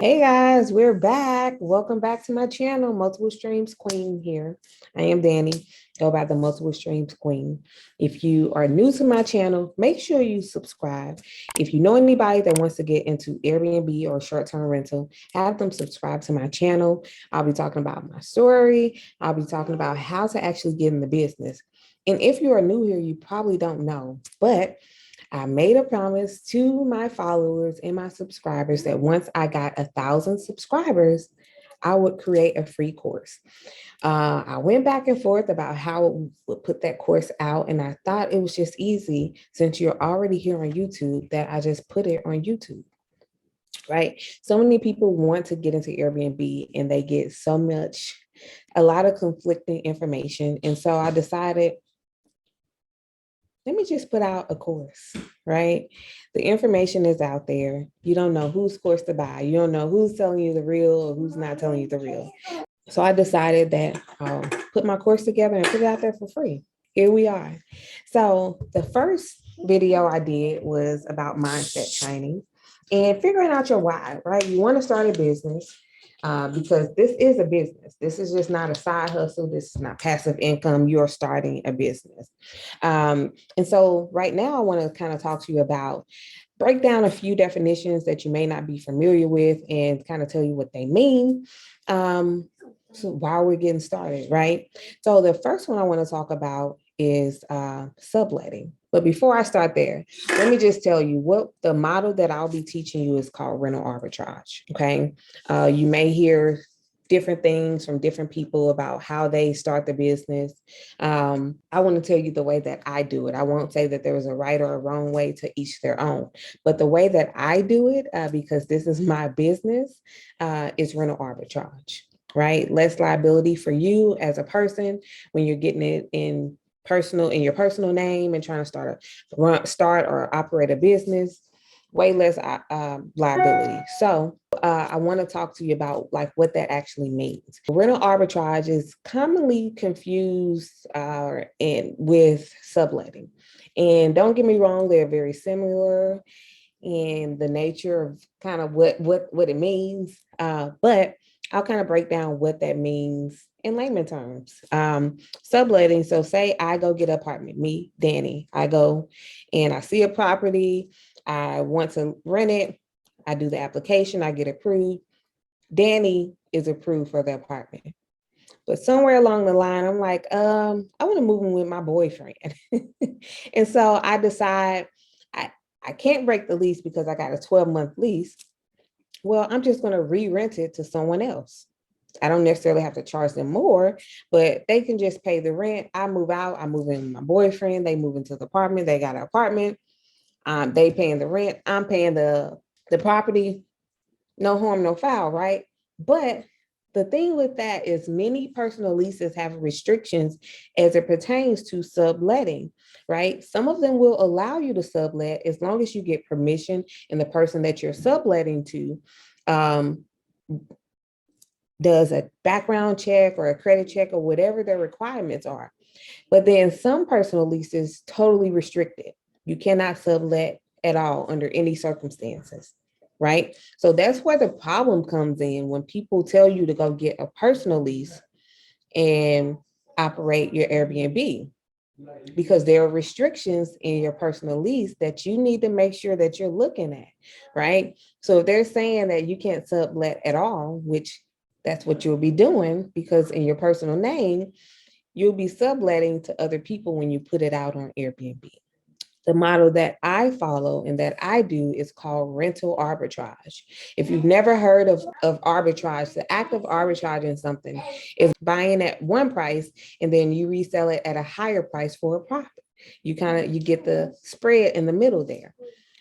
Hey guys, we're back. Welcome back to my channel, Multiple Streams Queen here. I am Danny, go by the Multiple Streams Queen. If you are new to my channel, make sure you subscribe. If you know anybody that wants to get into Airbnb or short-term rental, have them subscribe to my channel. I'll be talking about my story. I'll be talking about how to actually get in the business. And if you are new here, you probably don't know, but I made a promise to my followers and my subscribers that once I got 1,000 subscribers, I would create a free course. I went back and forth about how I would put that course out, and I thought it was just easy since you're already here on YouTube that I just put it on YouTube. Right. So many people want to get into Airbnb and they get a lot of conflicting information. And so I decided let me just put out a course, right? The information is out there. You don't know whose course to buy. You don't know who's telling you the real or who's not telling you the real. So I decided that I'll put my course together and put it out there for free. Here we are. So the first video I did was about mindset training and figuring out your why, right? You want to start a business because this is a business. This is just not a side hustle. This is not passive income. You're starting a business. And so right now I want to kind of talk to you about break down a few definitions that you may not be familiar with and kind of tell you what they mean. So while we're getting started, right? So the first one I want to talk about is subletting. But before I start there, let me just tell you what the model that I'll be teaching you is called rental arbitrage. Okay. You may hear different things from different people about how they start the business. I want to tell you the way that I do it. I won't say that there is a right or a wrong way, to each their own, but the way that I do it, because this is my business, is rental arbitrage, right? Less liability for you as a person when you're getting it in your personal name and trying to start or operate a business, way less liability. So I want to talk to you about like what that actually means. Rental arbitrage is commonly confused with subletting. And don't get me wrong, they're very similar in the nature of kind of what it means. But I'll kind of break down what that means in layman terms. Subletting. So say I go get an apartment, me, Danny, I go and I see a property. I want to rent it. I do the application. I get approved. Danny is approved for the apartment. But somewhere along the line, I'm like, I want to move in with my boyfriend. And so I decide I, I can't break the lease because I got a 12-month lease. Well, I'm just going to re-rent it to someone else. I don't necessarily have to charge them more, but they can just pay the rent. I move out. I move in with my boyfriend. They move into the apartment. They got an apartment. They paying the rent. I'm paying the property. No harm, no foul, right? But the thing with that is many personal leases have restrictions as it pertains to subletting, right? Some of them will allow you to sublet as long as you get permission and the person that you're subletting to um, does a background check or a credit check or whatever their requirements are. But then some personal leases totally restricted. You cannot sublet at all under any circumstances, right? So that's where the problem comes in when people tell you to go get a personal lease and operate your Airbnb, because there are restrictions in your personal lease that you need to make sure that you're looking at, right? So if they're saying that you can't sublet at all, which that's what you'll be doing because in your personal name, you'll be subletting to other people when you put it out on Airbnb. The model that I follow and that I do is called rental arbitrage. If you've never heard of arbitrage, the act of arbitraging something is buying at one price and then you resell it at a higher price for a profit. You get the spread in the middle there,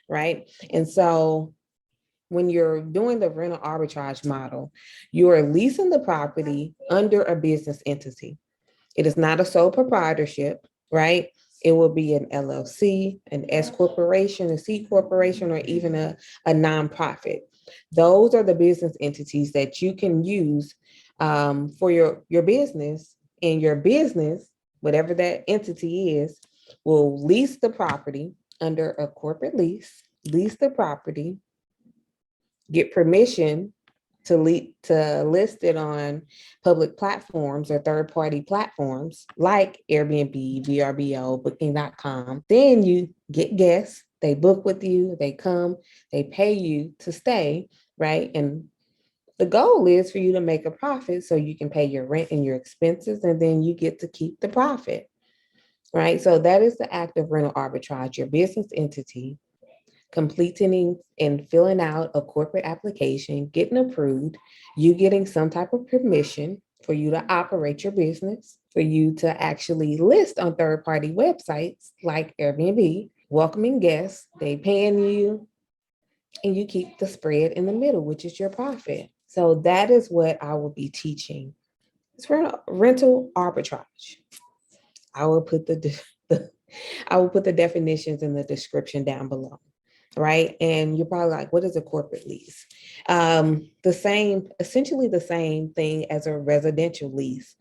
right? And so when you're doing the rental arbitrage model, you are leasing the property under a business entity. It is not a sole proprietorship, right? It will be an LLC, an S corporation, a C corporation, or even a nonprofit. Those are the business entities that you can use for your business, and your business, whatever that entity is, will lease the property under a corporate lease the property, get permission to list it on public platforms or third-party platforms like Airbnb, VRBO, Booking.com. Then you get guests, they book with you, they come, they pay you to stay, right? And the goal is for you to make a profit so you can pay your rent and your expenses, and then you get to keep the profit, right? So that is the act of rental arbitrage. Your business entity completing and filling out a corporate application, getting approved, you getting some type of permission for you to operate your business, for you to actually list on third-party websites like Airbnb, welcoming guests, they paying you, and you keep the spread in the middle, which is your profit. So that is what I will be teaching. It's rental arbitrage. I will put I will put the definitions in the description down below. Right. And you're probably like, what is a corporate lease? Essentially the same thing as a residential lease.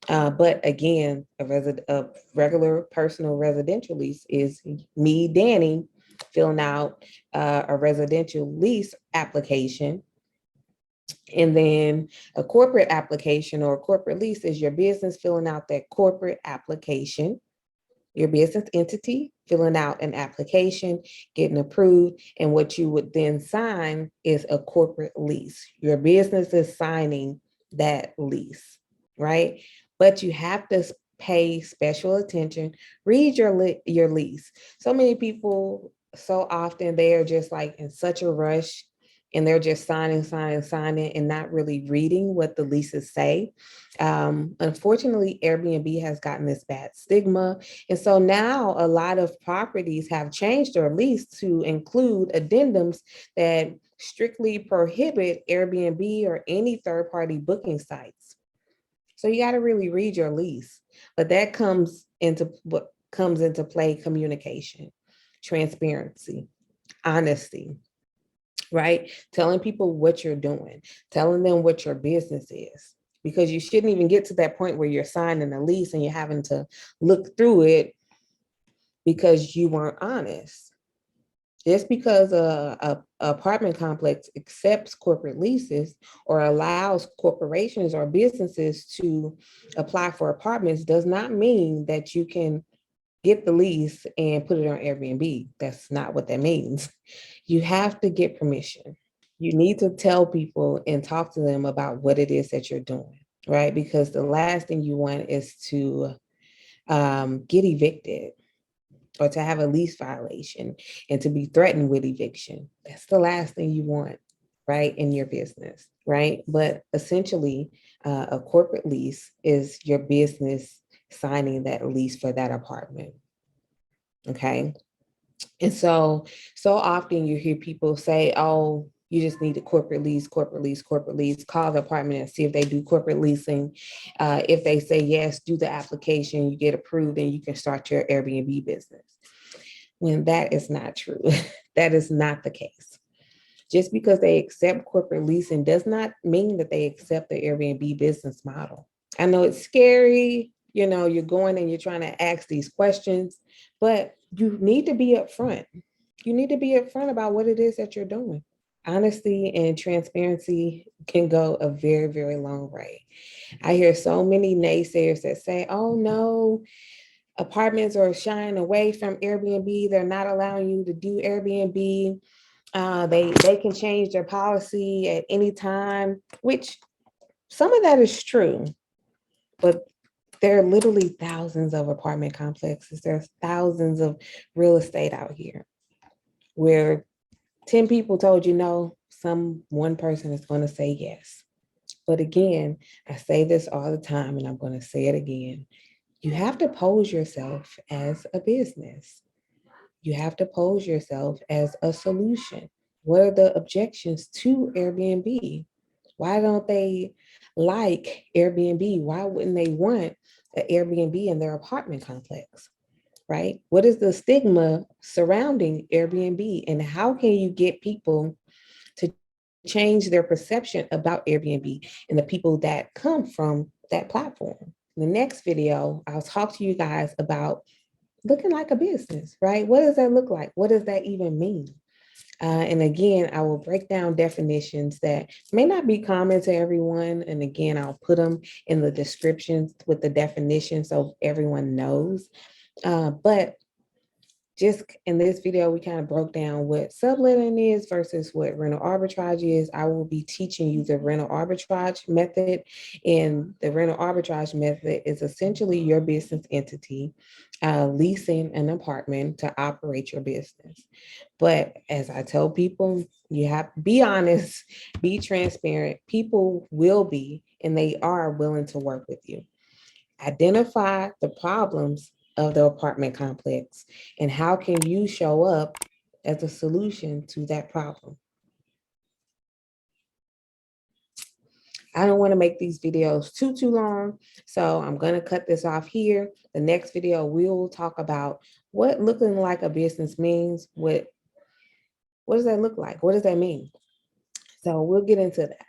But again, a regular personal residential lease is me, Danny, filling out a residential lease application. And then a corporate application or a corporate lease is your business filling out that corporate application, your business entity filling out an application, getting approved, and what you would then sign is a corporate lease. Your business is signing that lease, right? But you have to pay special attention, read your lease. So many people, so often they are just like in such a rush and they're just signing, and not really reading what the leases say. Unfortunately, Airbnb has gotten this bad stigma. And so now a lot of properties have changed their lease to include addendums that strictly prohibit Airbnb or any third-party booking sites. So you got to really read your lease. But that comes into play: communication, transparency, honesty, right? Telling people what you're doing, telling them what your business is, because you shouldn't even get to that point where you're signing a lease and you're having to look through it because you weren't honest. Just because a apartment complex accepts corporate leases or allows corporations or businesses to apply for apartments does not mean that you can get the lease and put it on Airbnb. That's not what that means. You have to get permission. You need to tell people and talk to them about what it is that you're doing, right? Because the last thing you want is to get evicted or to have a lease violation and to be threatened with eviction. That's the last thing you want, right, in your business, right? But essentially, a corporate lease is your business signing that lease for that apartment, okay? And so often you hear people say, oh, you just need a corporate lease, call the apartment and see if they do corporate leasing. If they say yes, do the application, you get approved, and you can start your Airbnb business. When that is not true. That is not the case. Just because they accept corporate leasing does not mean that they accept the Airbnb business model. I know it's scary, you're going and you're trying to ask these questions, but you need to be upfront. You need to be upfront about what it is that you're doing. Honesty and transparency can go a very, very long way. I hear so many naysayers that say, oh no, apartments are shying away from Airbnb. They're not allowing you to do Airbnb. They can change their policy at any time, which some of that is true, but there are literally thousands of apartment complexes. There's thousands of real estate out here where 10 people told you no, one person is going to say yes. But again, I say this all the time and I'm going to say it again. You have to pose yourself as a business. You have to pose yourself as a solution. What are the objections to Airbnb? Why don't they like Airbnb? Why wouldn't they want an Airbnb in their apartment complex, right? What is the stigma surrounding Airbnb, and how can you get people to change their perception about Airbnb and the people that come from that platform? In the next video, I'll talk to you guys about looking like a business, right? What does that look like? What does that even mean? And again, I will break down definitions that may not be common to everyone. And again, I'll put them in the descriptions with the definition so everyone knows. But just in this video, we kind of broke down what subletting is versus what rental arbitrage is. I will be teaching you the rental arbitrage method. And the rental arbitrage method is essentially your business entity leasing an apartment to operate your business. But as I tell people, you have to be honest, be transparent. People will be, and they are willing to work with you. Identify the problems of the apartment complex and how can you show up as a solution to that problem. I don't want to make these videos too long, so I'm going to cut this off here. The next video, we'll talk about what looking like a business means. What does that look like? What does that mean? So we'll get into that.